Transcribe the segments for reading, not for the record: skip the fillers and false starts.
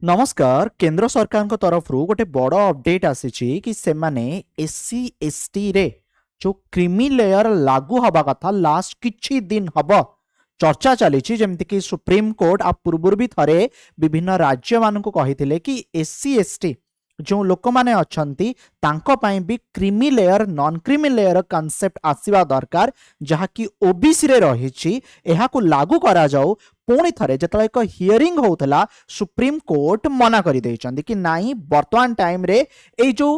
नमस्कार केंद्र सरकार तरफ गोटे बड़ अपडेट आसी कि सेमाने एससी एसटी रे जो क्रीमी लेयर लागू हवा कथा लास्ट किछि दिन हब चर्चा चली जमती कि सुप्रीम कोर्ट आ पूर्व भी थरे विभिन्न राज्य मान कही कि एससी एसटी जो लोक माने अछंती तांको पाई भी creamy layer non creamy layer concept आसीबा दरकार जहाँकि ओबीसी रे रही एहाकु लागू करा जाऊ पुणी थरे जतले एक हियरिंग होतला सुप्रीम कोर्ट मना करि दैछंती कि नाही वर्तमान टाइम रे ए जो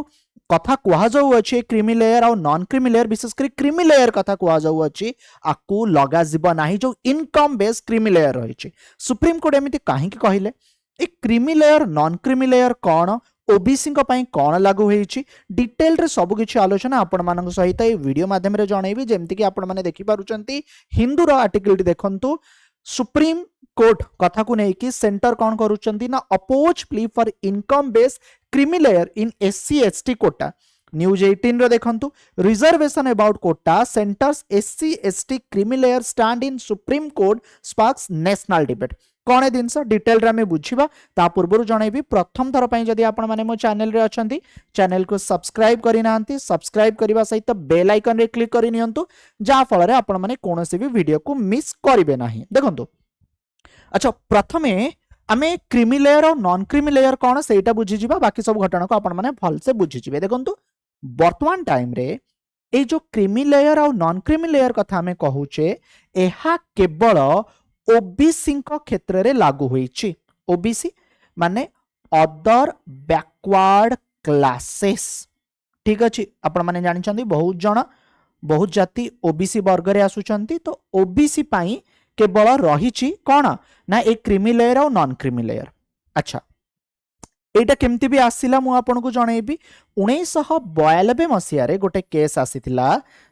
कथा कुहा जाऊ अछि क्रीमी लेयर और नॉन क्रीमी लेयर विशेष कर क्रीमी लेयर कथा कुहा जाऊ अछि आकु लगा जिबो नाही जो इनकम बेस क्रीमी लेयर रही सुप्रीम कोर्ट एमिति काहे कि कहिले ए creamy layer non creamy layer कौन ओबीसी कौन लागू होईछि डिटेल रे सब किछि आलोचना आपण मानक सहित ए वीडियो माध्यम रे जणैबी जेमति कि आपण माने देखि पारुचंती हिंदू रो आर्टिकल देखंतु सुप्रीम कोर्ट कथा को नहीं कि सेंटर कौन करुचंती ना oppose plea for income base creamy layer in SC ST quota news 18 रो देखंतु reservation about quota centres SC ST creamy layer stand in supreme court sparks national debate कौन है जिनस डिटेल रे बुझा ता पूर्व जनइबी प्रथम थर पर जदि आपण माने मो चैनल रे अछंती चैनल को सब्सक्राइब करि नांती सब्सक्राइब करबा सहित बेल आइकन रे क्लिक करि नियंतु जा फल रे आपण माने कोनोसी भी वीडियो को मिस करिवे नाही देखंतु अच्छा प्रथमे आमे क्रीमी लेयर और नॉन क्रीमी लेयर कौन सेटा बुझी जिबा बाकी सब घटना को आपण माने भल से बुझी जिबे देखंतु वर्तमान टाइम रे ए जो क्रीमी लेयर और नॉन क्रीमी लेयर कथा हमें कहूचे एहा केवल ओबीसी क्षेत्र रे लागू होईछि ओबीसी माने अदर बैकवर्ड क्लासेस ठीक अछि आपण माने जानि छथि बहुत जाति ओबीसी वर्ग रे आसुचंती तो ओबीसी पाई केवल रही कौन ना एक क्रीमी लेयर और नॉन क्रीमी लेयर अच्छा एटा केमती भी आसिला मु आपन को जणैबी 1992 मसिया रे गोटे केस आसीथिला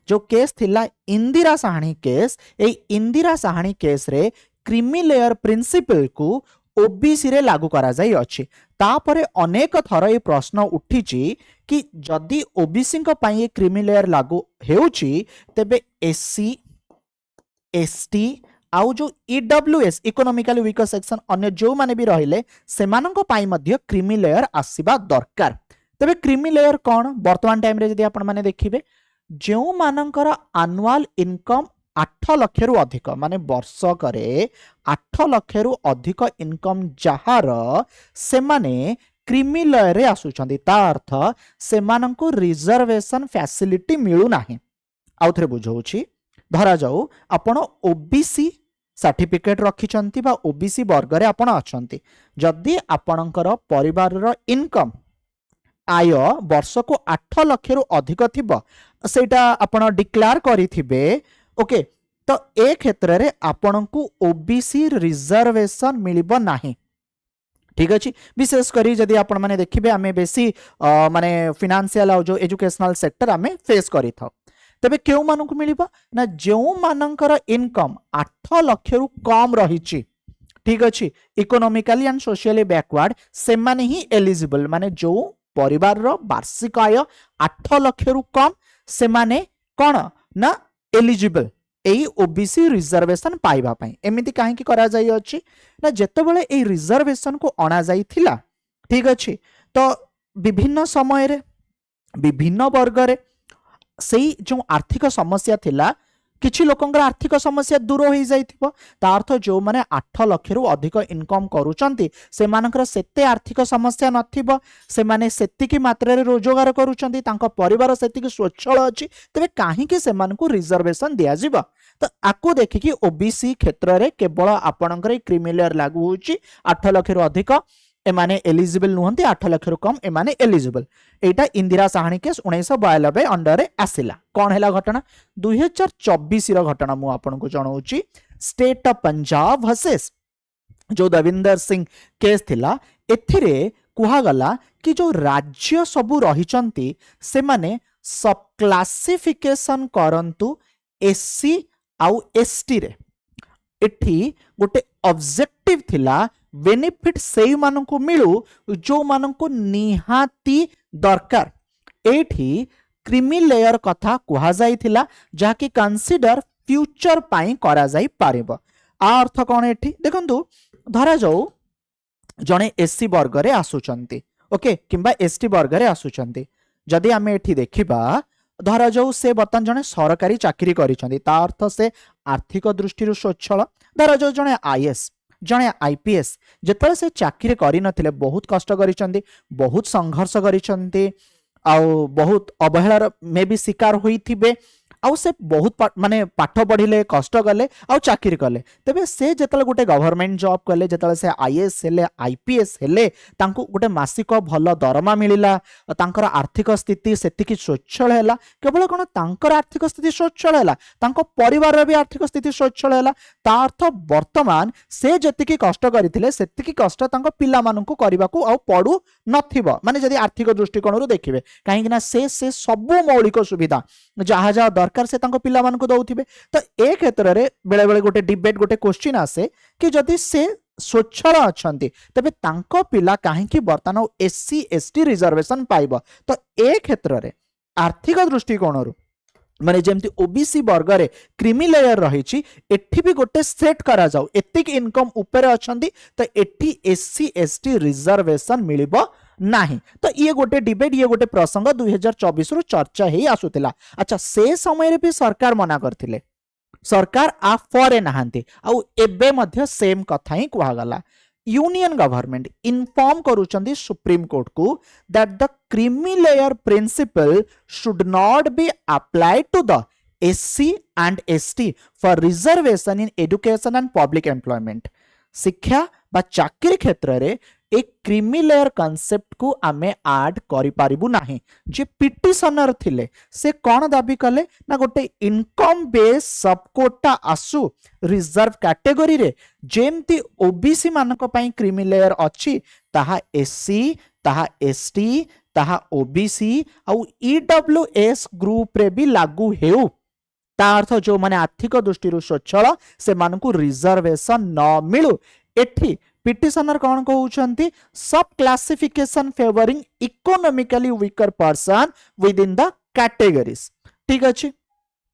जो केस थिला इंदिरा साहनी केस ए इंदिरा साहनी केस रे क्रीमी लेयर प्रिंसिपल को ओबीसी रे लागू करा जाई अछि तापरे अनेक थर ए प्रश्न उठिछि कि जदि ओबीसी को पई ए क्रीमी लेयर लागू हेउछि तबे एससी एसटी आउ जो ईडब्ल्यूएस इकोनॉमिकली वीकर सेक्शन अन्य जो माने भी रहिले सेमानंको पाई मध्य क्रीमी लेयर आसीबा दरकार तबे क्रीमी लेयर कौन वर्तमान टाइम रे जदि आपण माने देखिबे जो मानंकर एनुअल इनकम 8 लाख रु अधिक माने वर्ष करे 8 लाख रु अधिक इनकम जहार से माने क्रीमी लेयर रे आसुचंदी ता अर्थ सेमानंको रिजर्वेशन फैसिलिटी मिलु नाही आउथरे बुझौछि धरा जाऊ आपण ओबीसी सर्टिफिकेट रखिछंती बा ओबीसी वर्ग रे आपण अछंती जदि आपणकर परिवार रो इनकम आय वर्ष को 8 लाख रु अधिक थिबो सेटा आपण डिक्लेयर करिथिबे ओके तो ए क्षेत्र रे आपण को ओबीसी रिजर्वेशन मिलिबो नाही ठीक अछि विशेष करी जदि आपण माने देखिबे आमे बेसी माने फाइनेंशियल जो एजुकेशनल सेक्टर आमे फेस करि थाउ तबे केउ मानक मिलिबा ना जो मानकर इनकम 8 लाख रु कम रहिछि ठीक अछि इकोनॉमिकली एंड सोशली बैकवर्ड से माने ही एलिजिबल माने जो परिवार रो वार्षिक आय 8 लाख रु कम से माने कोन ना एलिजिबल एई ओबीसी रिजर्वेशन पाइबा पई एमिति काहे कि करा जाई अछि ना जेतेबेले एई रिजर्वेशन को अणा जाई थिला ठीक अछि तो विभिन्न समय रे विभिन्न वर्ग रे सेई जो आर्थिक समस्या थिला किछि लोकंकर आर्थिक समस्या दूर हो जाइथिबो ता अर्थ जो माने 8 लाख रु अधिक इनकम करूचंती से मानकर सेते आर्थिक समस्या नथिबो से माने सेतिकी मात्रा रे रोजगार करूचंती तांको परिवार सेतिकी स्वच्छल अछि तबे काहे कि से मानकु रिजर्वेशन दिया जिवो तो आकु देखि कि ओबीसी क्षेत्र रे केवल आपणकर क्रीमी लेयर लागू होउची 8 लाख रु अधिक एमाने एलिजिबल नुहंती 8 लाख रु कम एमाने एलिजिबल एटा इंदिरा साहनी केस 1992 अंडर रे आसिला कोन हैला घटना 2024 रो घटना मु आपन को जणाउची स्टेट ऑफ पंजाब वर्सेस जो दविंदर सिंह केस थिला एथिरे कुहा गला कि जो राज्य सबु रहिचंती से माने सब क्लासिफिकेशन करंतु एससी आउ एसटी रे एठी गोटे ऑब्जेक्टिव थिला बेनिफिट से मानकु मिलू जो मानकु निहाती दरकार एठी क्रीमी लेयर कथा कुहा जाइथिला जाकी कंसीडर फ्यूचर पाई करा जाई पारिबो आ अर्थ कोन एठी देखंतु धरा जाऊ जड़े एससी वर्ग रे आसुचंती ओके किंबा एसटी वर्ग रे आसुचंती जदि आमे एठी देखिबा धरा जाऊ से बर्तमान जड़े सरकारी चाकरी करिसंती ता अर्थ से आर्थिक दृष्टि स्वच्छल धरा जाऊ जड़े आईएएस जड़े आईपीएस जेतले से चाकरी करि नथिले बहुत कष्ट करिसंती बहुत संघर्ष करिसंती आउ बहुत अवहेलार मे भी शिकार होइथिबे आउ से बहुत माने पाठ पढ़िले कष्ट कले आउ चाकरी कले तेबे से जेतले गोटे गवर्नमेंट जॉब कले जेतले से आईएएस हेले आईपीएस हेले तांको गोटे मासिक भल दरमा मिलिला तांकर आर्थिक स्थिति सेतिकी स्वच्छल हैला केवल कोन तांकर आर्थिक स्थिति स्वच्छल हैला तांको परिवार भी आर्थिक स्थिति स्वच्छल हैला ता अर्थ वर्तमान से जेतिकी कष्ट करिथिले सेतिकी कष्ट तांको पिला माननकु करिबाकू आउ पडू नथिबो माने जदि आर्थिक दृष्टिकोण रु देखिबे काहे ना से सब मौलिक सुविधा जहा जहा दरकार से तांको पिला माननकु दउथिबे तो ए क्षेत्र रे बेले बेले गोटे डिबेट गोटे क्वेश्चन आसे कि जदि से स्वच्छल अछंती तबे तांको पिला काहेकि बर्तमान एससी एसटी रिजर्वेशन पाइबो तो ए क्षेत्र रे आर्थिक दृष्टिकोण रु माने जेमती ओबीसी वर्ग रे क्रीमी लेयर रही एठी भी गोटे सेट करा जाऊ एतिक इनकम ऊपर अछंती तो एठी एससी एसटी रिजर्वेशन मिलिबो नाही तो ये गोटे डिबेट ये गोटे प्रसंग 2024 रु चर्चा ही आसुतिला अच्छा से समय रे भी सरकार मना करथिले सरकार आ फरे नहांती आउ एबे मध्य सेम कथा ही कुहा गला यूनियन गवर्नमेंट इन्फॉर्म करूचंदी सुप्रीम कोर्ट को that the creamy layer principle should not be applied to the SC and ST for reservation in education and public employment शिक्षा बा चाकरी क्षेत्र रे एक क्रीमी लेयर कॉन्सेप्ट को आमे ऐड करि पारिबु नाही जे पिटिशनर थिले से कोन दाबी कले ना गोटे इनकम बेस सब कोटा आसु रिजर्व कैटेगरी रे जेमती ओबीसी मानक पई क्रीमी लेयर अछि ताहा एससी ताहा एसटी ताहा ओबीसी आउ ईडब्ल्यूएस ग्रुप रे भी लागू हेउ ता अर्थ जो माने आर्थिक दृष्टि स्वच्छल से मानकु रिजर्वेशन न मिलु एठी पिटिशनर कौन कहउछंती सब classification favouring economically weaker person within the categories ठीक अछि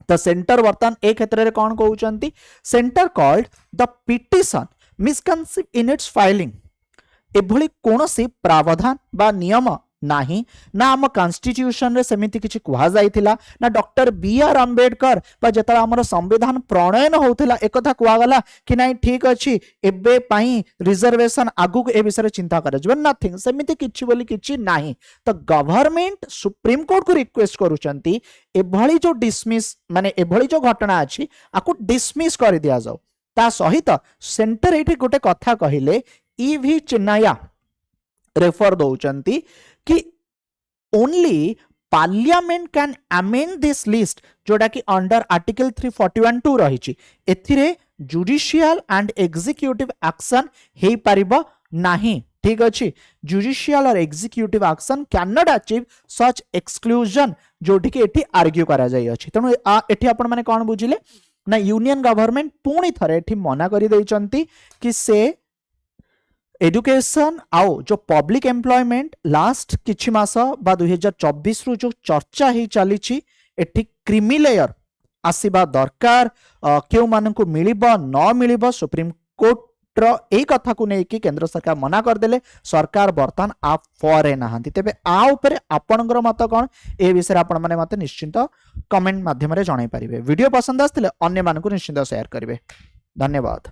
तो सेंटर वर्तमान ए क्षेत्र रे कौन कहउछंती centre called the petition misconceived in its filing एभली कोनोसी प्रावधान बा नियम नाही ना आम कॉन्स्टिट्यूशन रे सेमिति किछि कुहा जाइथिला ना डॉक्टर बी आर अंबेडकर बा जेतला हमर संविधान प्रणयन होउथिला एकथा कुहा गला कि नाही ठीक अछि एबे पई रिजर्वेशन आगु ए विषय चिंता करे जब नथिंग सेमिति किछि बोली किछि नाही तो गवर्नमेंट सुप्रीम कोर्ट को रिक्वेस्ट करूचंती एभली जो डिसमिस माने एभली जो घटना अछि आकु डिसमिस कर दिया जाओ ता सहित सेंटर एठी गोटे कथा कहिले ईवी चिन्नाया रेफर दउचंती कि only parliament can amend this list जोटा कि अंडर आर्टिकल 341(2) रही एथिरे जुडिशियल एंड एग्जीक्यूटिव एक्शन हे परिबो नाही ठीक अछि जुडिशियल और executive action cannot achieve such exclusion जोटी कि एठी आर्ग्यू करा जाई अछि तनो एठी आपण माने कोन बुझिले ना यूनियन गवर्नमेंट पुणी थरे एठी मना करि दैचंती कि से एजुकेशन आउ जो पब्लिक एम्प्लॉयमेंट लास्ट किछि मास बा 2024 रु जो चर्चा ही चली एठी क्रीमी लेयर आसीबा दरकार केउ मानकु मिलिबो न मिलिबो सुप्रीम कोर्ट रो एई कथा को नै कि केंद्र सरकार मना कर देले सरकार बर्तन आ फरे नाहंती तेबे आ ऊपर आपनकर मत कोन ए विषय आपण माने मते निश्चित कमेंट माध्यम रे जणाई परिबे वीडियो पसंद आस्तिले अन्य मानकु निश्चित शेयर करिवे धन्यवाद।